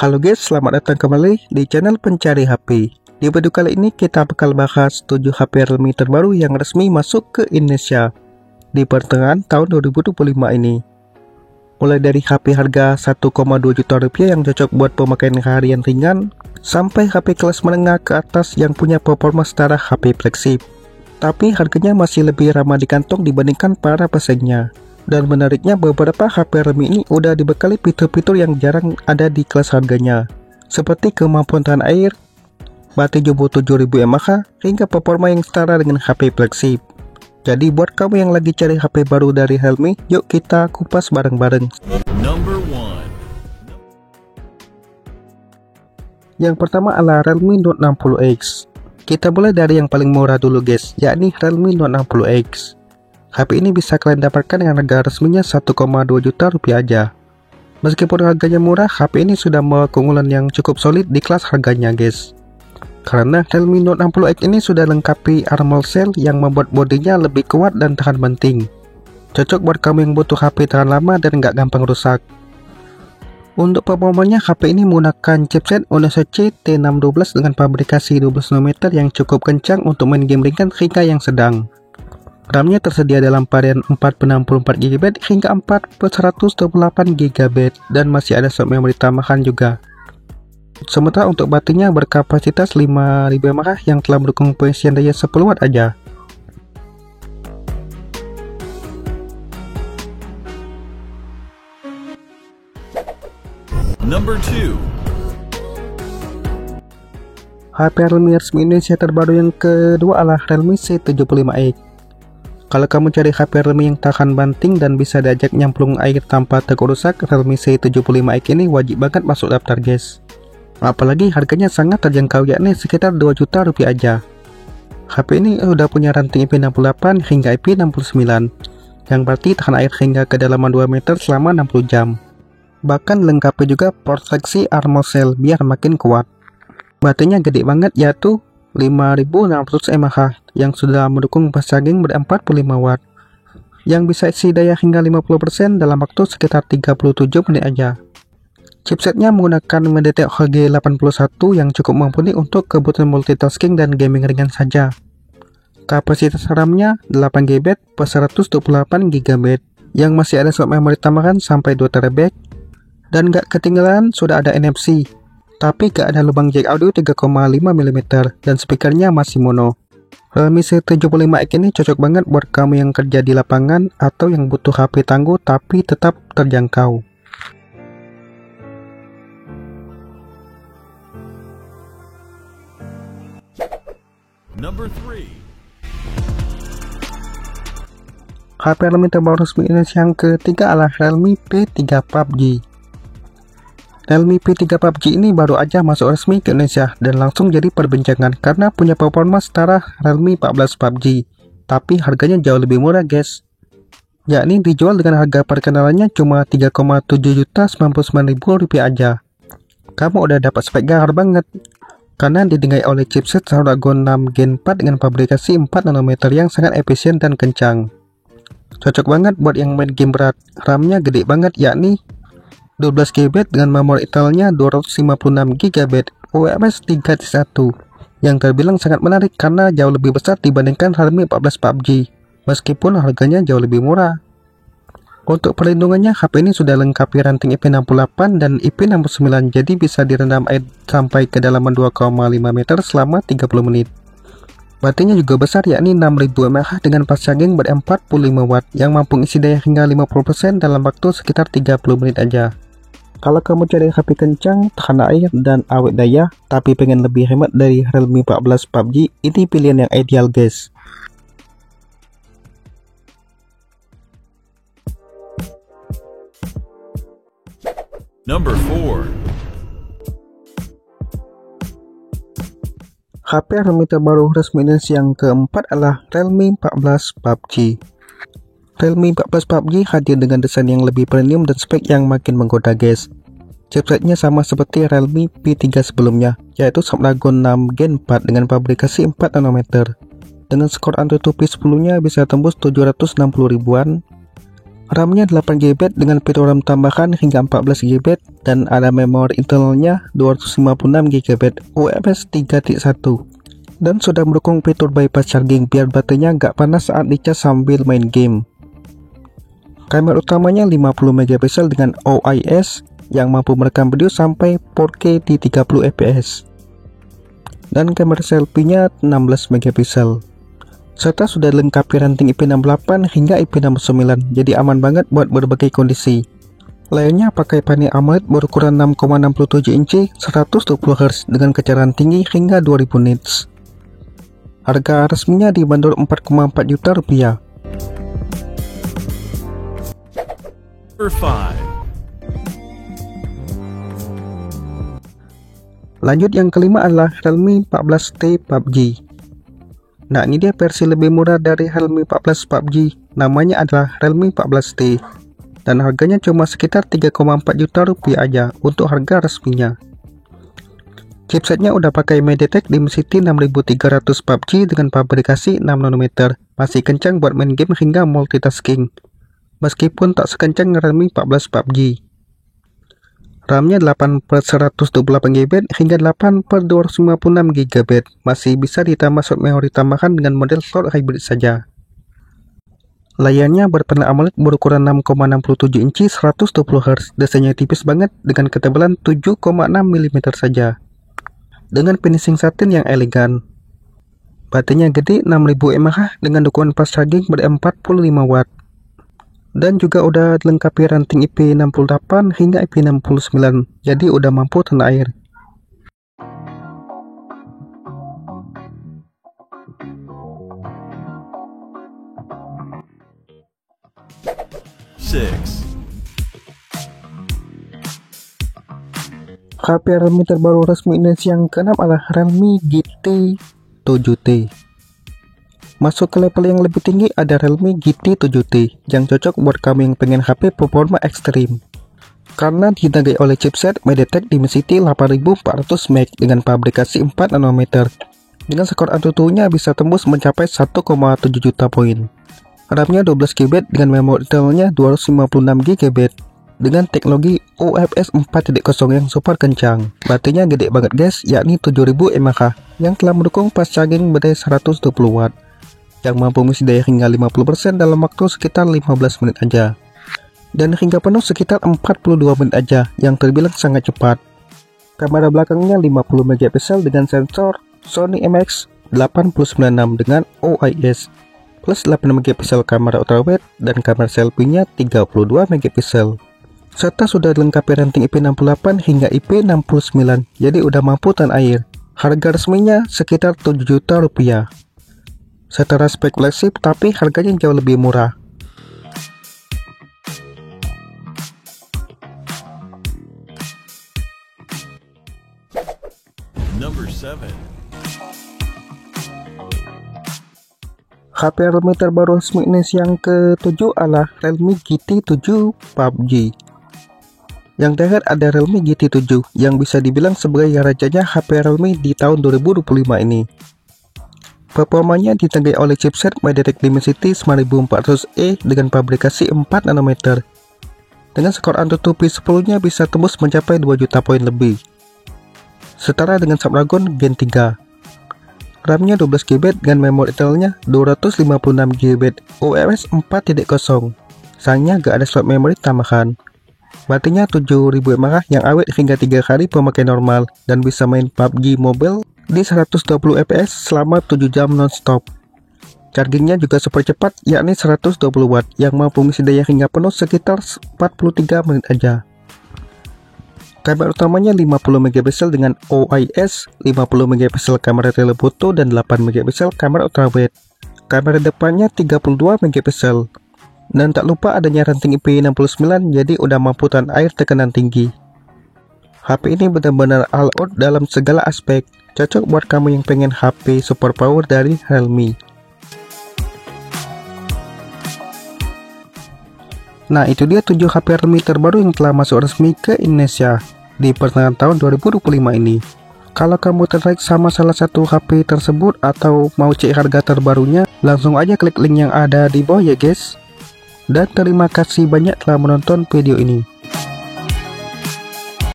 Halo guys, selamat datang kembali di channel pencari HP. Di video kali ini kita bakal bahas 7 HP Realme terbaru yang resmi masuk ke Indonesia di pertengahan tahun 2025 ini. Mulai dari HP harga 1,2 juta rupiah yang cocok buat pemakaian harian ringan, sampai HP kelas menengah ke atas yang punya performa setara HP flagship. Tapi harganya masih lebih ramah di kantong dibandingkan para pesaingnya. Dan menariknya, beberapa HP Realme ini udah dibekali fitur-fitur yang jarang ada di kelas harganya, seperti kemampuan tahan air, baterai jumbo 7000 mAh, hingga performa yang setara dengan HP flagship. Jadi buat kamu yang lagi cari HP baru dari Realme, yuk kita kupas bareng-bareng. Yang pertama adalah Realme Note 60X. Kita mulai dari yang paling murah dulu guys, yakni Realme Note 60X. HP ini bisa kalian dapatkan dengan harga resminya 1,2 juta rupiah aja. Meskipun harganya murah, HP ini sudah membawa keunggulan yang cukup solid di kelas harganya guys. Karena Realme Note 60X ini sudah lengkapi AMOLED yang membuat bodinya lebih kuat dan tahan banting. Cocok buat kamu yang butuh HP tahan lama dan nggak gampang rusak. Untuk performanya, HP ini menggunakan chipset Exynos T612 dengan pabrikasi 12 nm yang cukup kencang untuk main game ringan hingga yang sedang. RAM-nya tersedia dalam varian 464GB hingga 4/128GB dan masih ada slot memori tambahan juga. Sementara untuk baterainya berkapasitas 5000 mAh yang telah mendukung pengisian daya 10W aja. Number 2. HP Realme resmi Indonesia terbaru yang kedua adalah Realme C75X. Kalau kamu cari HP Realme yang tahan banting dan bisa diajak nyemplung air tanpa takut rusak, Realme C75X ini wajib banget masuk daftar guys. Apalagi harganya sangat terjangkau, yakni sekitar 2 juta rupiah aja. HP ini udah punya ranting IP68 hingga IP69, yang berarti tahan air hingga kedalaman 2 meter selama 60 jam. Bahkan lengkapi juga proteksi AMOLED biar makin kuat. Baterainya gede banget, yaitu 5600 mAh yang sudah mendukung fast charging ber-45W yang bisa isi daya hingga 50% dalam waktu sekitar 37 menit aja. Chipsetnya menggunakan MediaTek G81 yang cukup mumpuni untuk kebutuhan multitasking dan gaming ringan saja. Kapasitas RAM-nya 8GB per 128GB yang masih ada slot memori tambahan sampai 2TB, dan gak ketinggalan sudah ada NFC. Tapi gak ada lubang jack audio 3,5mm dan speakernya masih mono. Realme C75X ini cocok banget buat kamu yang kerja di lapangan atau yang butuh HP tangguh tapi tetap terjangkau. Number 3. HP Realme terbaru resmi Indonesia yang ketiga adalah Realme P3 PUBG. Realme P3 PUBG ini baru aja masuk resmi ke Indonesia dan langsung jadi perbincangan karena punya performa setara Realme 14 PUBG, tapi harganya jauh lebih murah guys. Yakni dijual dengan harga perkenalannya cuma 3,7.099.000 rupiah aja. Kamu udah dapat spek gahar banget, karena didengai oleh chipset Snapdragon 6 Gen 4 dengan pabrikasi 4 nm yang sangat efisien dan kencang. Cocok banget buat yang main game berat. RAM-nya gede banget, yakni 12GB dengan memori internalnya 256GB UFS 3.1 yang terbilang sangat menarik karena jauh lebih besar dibandingkan Realme 14 PUBG, meskipun harganya jauh lebih murah. Untuk perlindungannya, HP ini sudah lengkapi ranting IP68 dan IP69, jadi bisa direndam air sampai kedalaman 2,5 meter selama 30 menit. Baterainya juga besar, yakni 6000 mAh dengan fast charging ber-45W yang mampu isi daya hingga 50% dalam waktu sekitar 30 menit aja. Kalau kamu cari HP kencang, tahan air, dan awet daya, tapi pengen lebih hemat dari Realme 14 PUBG, ini pilihan yang ideal guys. Number 4. HP Realme terbaru resmi Indonesia yang keempat adalah Realme 14 PUBG. Realme 14 PUBG hadir dengan desain yang lebih premium dan spek yang makin menggoda guys. Chipsetnya sama seperti Realme P3 sebelumnya, yaitu Snapdragon 6 Gen 4 dengan pabrikasi 4 nm. Dengan skor Antutu P10-nya bisa tembus 760 ribuan, RAM-nya 8GB dengan fitur RAM tambahan hingga 14GB dan ada memori internalnya 256GB UFS 3.1 dan sudah mendukung fitur bypass charging biar baterainya nggak panas saat dicas sambil main game. Kamera utamanya 50MP dengan OIS yang mampu merekam video sampai 4K di 30 fps dan kamera selfie-nya 16MP serta sudah dilengkapi ranting IP68 hingga IP69, jadi aman banget buat berbagai kondisi. Layarnya pakai panel AMOLED berukuran 6,67 inci 120Hz dengan kecerdasan tinggi hingga 2000 nits. Harga resminya dibanderol 4,4 juta rupiah. Number 5. Lanjut yang kelima adalah Realme 14T PUBG. Nah, ini dia versi lebih murah dari Realme 14 PUBG, namanya adalah Realme 14T dan harganya cuma sekitar 3,4 juta rupiah aja untuk harga resminya. Chipsetnya udah pakai MediaTek Dimensity 6300 PUBG dengan fabrikasi 6nm, masih kencang buat main game hingga multitasking, meskipun tak sekencang Realme 14 PUBG. RAM-nya 8/128GB hingga 8/256GB, masih bisa ditambah slot memori tambahan dengan model slot hybrid saja. Layarnya berpanel AMOLED berukuran 6,67 inci 120Hz, desainnya tipis banget dengan ketebalan 7,6mm saja, dengan finishing satin yang elegan. Baterainya gede 6000 mAh dengan dukungan fast charging ber 45W. Dan juga udah dilengkapi ranting IP68 hingga IP69, jadi udah mampu tahan air. HP Realme terbaru resmi Indonesia yang ke-6 adalah Realme GT 7T. Masuk ke level yang lebih tinggi ada Realme GT 7T yang cocok buat kamu yang pengen HP performa ekstrim. Karena ditenagai oleh chipset MediaTek Dimensity 8400MHz dengan fabrikasi 4nm. Dengan skor AnTuTu-nya bisa tembus mencapai 1,7 juta poin. RAM-nya 12GB dengan memori internalnya 256GB dengan teknologi UFS 4.0 yang super kencang. Baterainya gede banget guys, yakni 7000 mAh yang telah mendukung fast charging berdaya 120W. Yang mampu mengisi daya hingga 50% dalam waktu sekitar 15 menit aja, dan hingga penuh sekitar 42 menit aja, yang terbilang sangat cepat. Kamera belakangnya 50MP dengan sensor Sony IMX896 dengan OIS plus 8MP kamera ultrawide dan kamera selfie-nya 32MP serta sudah dilengkapi ranting IP68 hingga IP69, jadi udah mampu tahan air. Harga resminya sekitar 7 juta rupiah. Secara spek flagship tapi harganya jauh lebih murah. Number 7. HP Realme terbaru resmi Indonesia yang ke-7 adalah Realme GT 7 PUBG. Yang terakhir ada Realme GT 7 yang bisa dibilang sebagai rajanya HP Realme di tahun 2025 ini. Performanya ditenagai oleh chipset MediaTek Dimensity 9400E dengan fabrikasi 4nm. Dengan skor AnTuTu P10-nya bisa tembus mencapai 2 juta poin lebih, setara dengan Snapdragon Gen 3. RAM-nya 12GB dengan memori internalnya 256GB UFS 4.0. Sayangnya gak ada slot memori tambahan. Baterainya 7000 mAh yang awet hingga 3 kali pemakaian normal dan bisa main PUBG Mobile di 120 fps selama 7 jam non-stop. Chargingnya juga super cepat, yakni 120W yang mampu mengisi daya hingga penuh sekitar 43 menit aja. Kamera utamanya 50MP dengan OIS, 50MP kamera telefoto dan 8MP kamera ultrawide. Kamera depannya 32MP. Dan tak lupa adanya ranting IP69, jadi udah mampu tahan air tekanan tinggi. HP ini benar-benar all out dalam segala aspek, cocok buat kamu yang pengen HP super power dari Realme. Nah, itu dia 7 HP Realme terbaru yang telah masuk resmi ke Indonesia di pertengahan tahun 2025 ini. Kalau kamu tertarik sama salah satu HP tersebut atau mau cek harga terbarunya, langsung aja klik link yang ada di bawah ya guys. Dan terima kasih banyak telah menonton video ini.